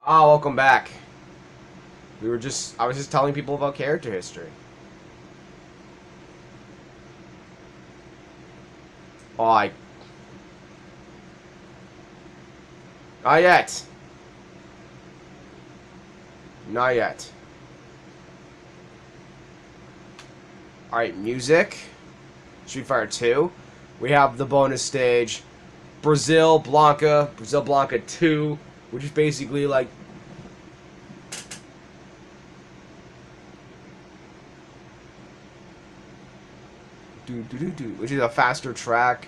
Oh, welcome back. I was just telling people about character history. Oh, not yet. Not yet. Alright, music. Street Fighter 2. We have the bonus stage. Brazil Blanca 2, which is basically like which is a faster track.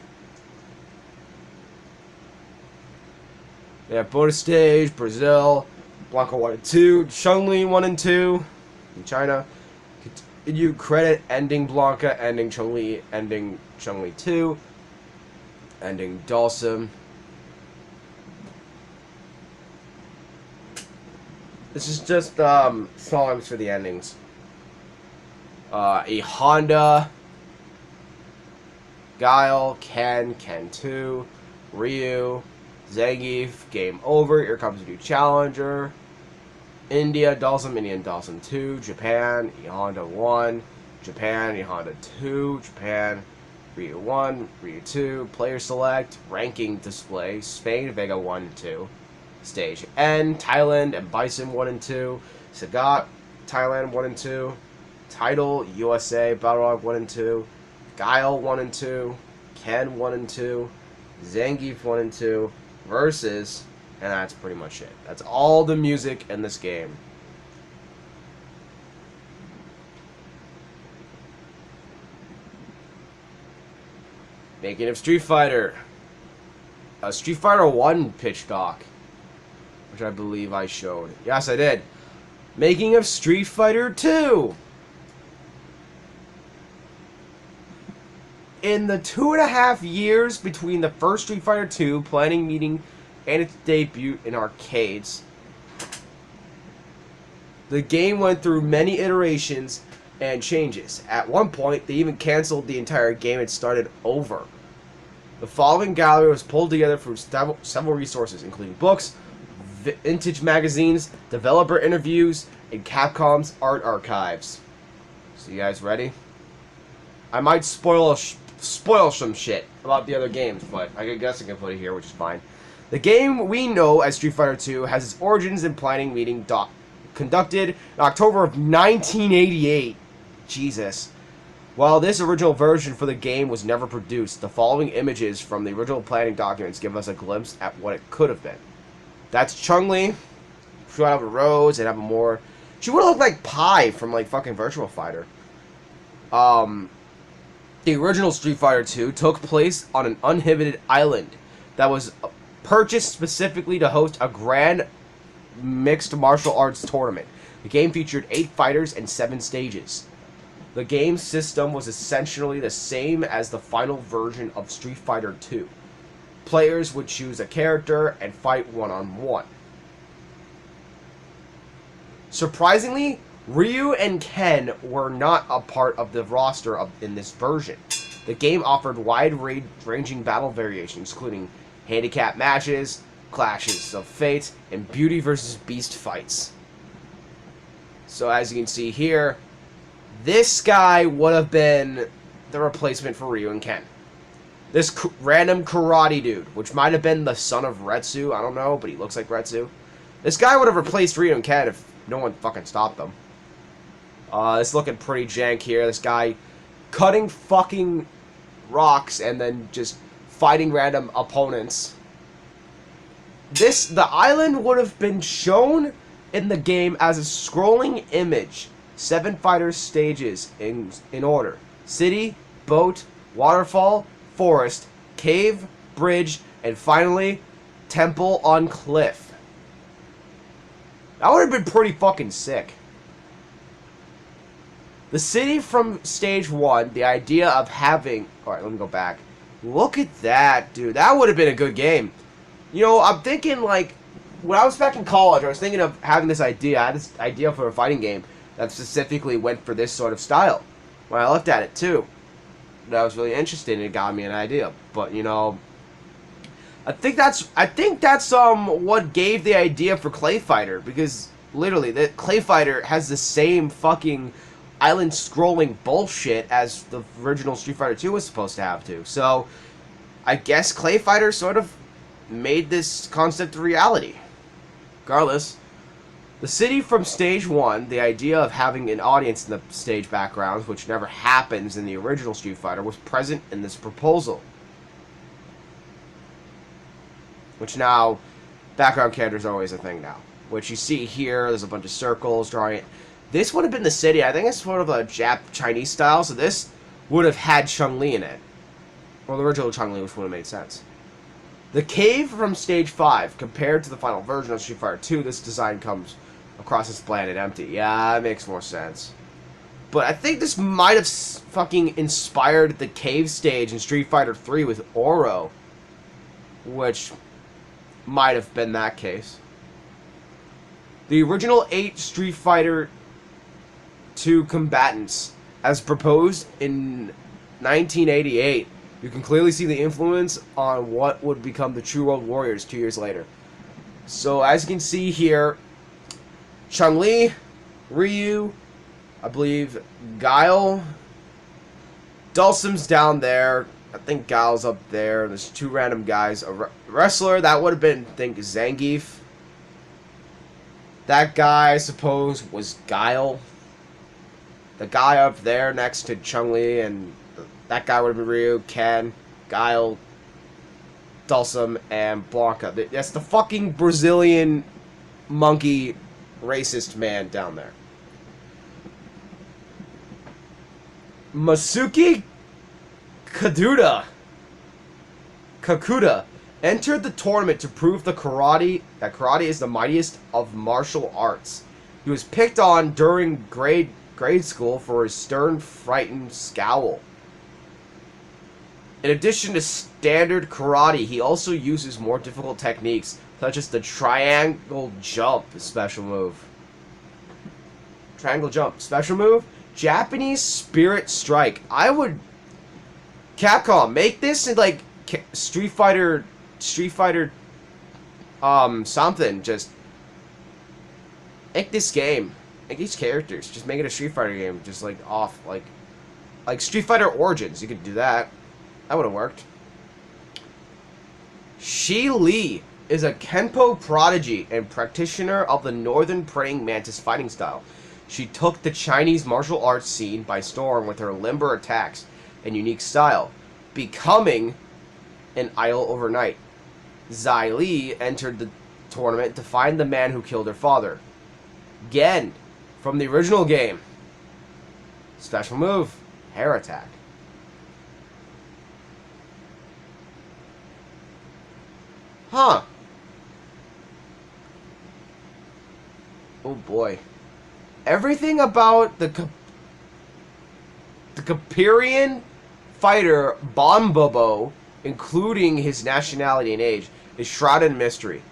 Yeah, bonus stage, Brazil, Blanca 1 and 2, Chun-Li 1 and 2 in China. Continue credit ending Blanca, ending Chun-Li, ending Chun-Li 2, ending Dhalsim. This is just songs for the endings. A Honda, Guile, Ken 2, Ryu, Zangief, Game Over, Here Comes a New Challenger, India, Indian Dhalsim 2, Japan, E Honda 1, Japan, E Honda 2, Japan, Ryu 1, Ryu 2, Player Select, Ranking Display, Spain, Vega 1 and 2, Stage N, Thailand, and Bison 1 and 2, Sagat, Thailand 1 and 2, Title, USA, Balrog 1 and 2, Guile 1 and 2, Ken 1 and 2, Zangief 1 and 2, Versus, and that's pretty much it. That's all the music in this game. Making of Street Fighter. A Street Fighter 1 pitch doc, which I believe I showed. Yes, I did. Making of Street Fighter 2. In the 2.5 years between the first Street Fighter 2 planning meeting and its debut in arcades, the game went through many iterations and changes. At one point, they even canceled the entire game and started over. The following gallery was pulled together from several resources, including books, vintage magazines, developer interviews, and Capcom's art archives. So you guys ready? I might spoil some shit about the other games, but I guess I can put it here, which is fine. The game we know as Street Fighter 2 has its origins in planning meeting conducted in October of 1988. Jesus. While this original version for the game was never produced, the following images from the original planning documents give us a glimpse at what it could have been. That's Chun-Li. She would have a rose and have a more... She would have looked like Pi from, like, fucking Virtua Fighter. The original Street Fighter 2 took place on an uninhabited island that was purchased specifically to host a grand mixed martial arts tournament. The game featured 8 fighters and 7 stages. The game system was essentially the same as the final version of Street Fighter 2. Players would choose a character and fight one-on-one. Surprisingly, Ryu and Ken were not a part of the roster in this version. The game offered wide-ranging battle variations, including handicap matches, clashes of fate, and Beauty vs. Beast fights. So as you can see here, this guy would have been the replacement for Ryu and Ken. This random karate dude, which might have been the son of Retsu, I don't know, but he looks like Retsu. This guy would have replaced Ryu and Ken if no one fucking stopped them. It's looking pretty jank here. This guy cutting fucking rocks and then just fighting random opponents. The island would have been shown in the game as a scrolling image. 7 fighter stages in order. City, boat, waterfall, forest, cave, bridge, and finally, temple on cliff. That would have been pretty fucking sick. The city from stage 1, the idea of having... Alright, let me go back. Look at that, dude. That would have been a good game. You know, I'm thinking, like, when I was back in college, I was thinking of having this idea. I had this idea for a fighting game that specifically went for this sort of style. When I looked at it, too, I was really interested, and it got me an idea. But, you know, I think that's what gave the idea for Clay Fighter, because literally the Clay Fighter has the same fucking island scrolling bullshit as the original Street Fighter 2 was supposed to have to. So I guess Clay Fighter sort of made this concept a reality. Regardless, the city from stage 1, the idea of having an audience in the stage backgrounds, which never happens in the original Street Fighter, was present in this proposal. Which now, background characters are always a thing now. Which you see here, there's a bunch of circles drawing it. This would have been the city. I think it's sort of a Chinese style, so this would have had Chun-Li in it. Or the original Chun-Li, which would have made sense. The cave from stage 5, compared to the final version of Street Fighter 2, this design comes across this bland and empty. Yeah, it makes more sense. But I think this might have fucking inspired the cave stage in Street Fighter 3 with Oro. Which might have been that case. The original 8 Street Fighter 2 combatants, as proposed in 1988, you can clearly see the influence on what would become the True World Warriors 2 years later. So, as you can see here, Chun-Li, Ryu, I believe Guile, Dhalsim's down there. I think Guile's up there. There's 2 random guys. A wrestler, that would have been, I think, Zangief. That guy, I suppose, was Guile. The guy up there next to Chun-Li, and that guy would have been Ryu, Ken, Guile, Dhalsim, and Blanca. That's the fucking Brazilian monkey racist man down there. Masuki Kakuda entered the tournament to prove that karate is the mightiest of martial arts. He was picked on during grade school for his stern, frightened scowl. In addition to standard karate, he also uses more difficult techniques, such as the triangle jump special move. Triangle jump special move? Japanese Spirit Strike. I would... Capcom, make this in, like, Street Fighter, something. Just make this game. Make these characters. Just make it a Street Fighter game. Just, like, off, like Street Fighter Origins. You could do that. That would have worked. Shi Li is a Kenpo prodigy and practitioner of the Northern Praying Mantis fighting style. She took the Chinese martial arts scene by storm with her limber attacks and unique style, becoming an idol overnight. Zai Li entered the tournament to find the man who killed her father. Gen, from the original game. Special move, hair attack. Huh. Oh boy. Everything about the Capirian fighter Bon Bobo, including his nationality and age, is shrouded in mystery.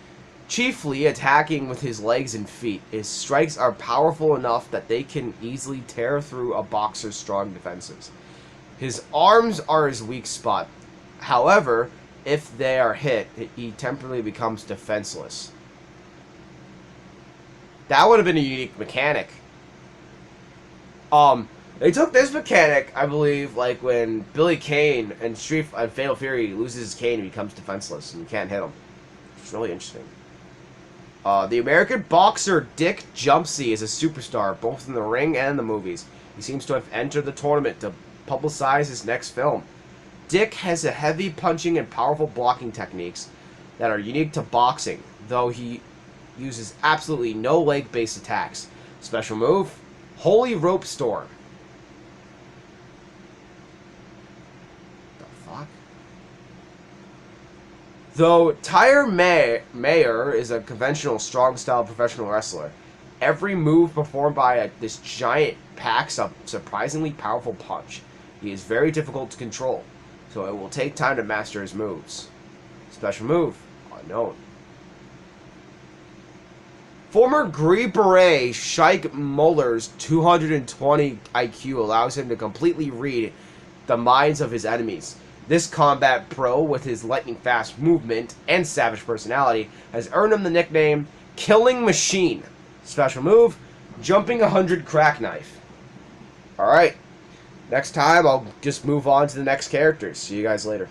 Chiefly attacking with his legs and feet, his strikes are powerful enough that they can easily tear through a boxer's strong defenses. His arms are his weak spot. However, if they are hit, he temporarily becomes defenseless. That would have been a unique mechanic. They took this mechanic, I believe, like when Billy Kane and Fatal Fury loses his cane and becomes defenseless and you can't hit him. It's really interesting. The American boxer Dick Jumpsy is a superstar, both in the ring and in the movies. He seems to have entered the tournament to publicize his next film. Dick has a heavy punching and powerful blocking techniques that are unique to boxing, though he uses absolutely no leg-based attacks. Special move, Holy Rope Storm. The fuck? Though Tyre Mayer is a conventional strong-style professional wrestler, every move performed by this giant packs a surprisingly powerful punch. He is very difficult to control, so it will take time to master his moves. Special move, unknown. Former Green Beret Sheik Muller's 220 IQ allows him to completely read the minds of his enemies. This combat pro, with his lightning-fast movement and savage personality, has earned him the nickname Killing Machine. Special move, Jumping 100 Crack Knife. Alright, next time I'll just move on to the next characters. See you guys later.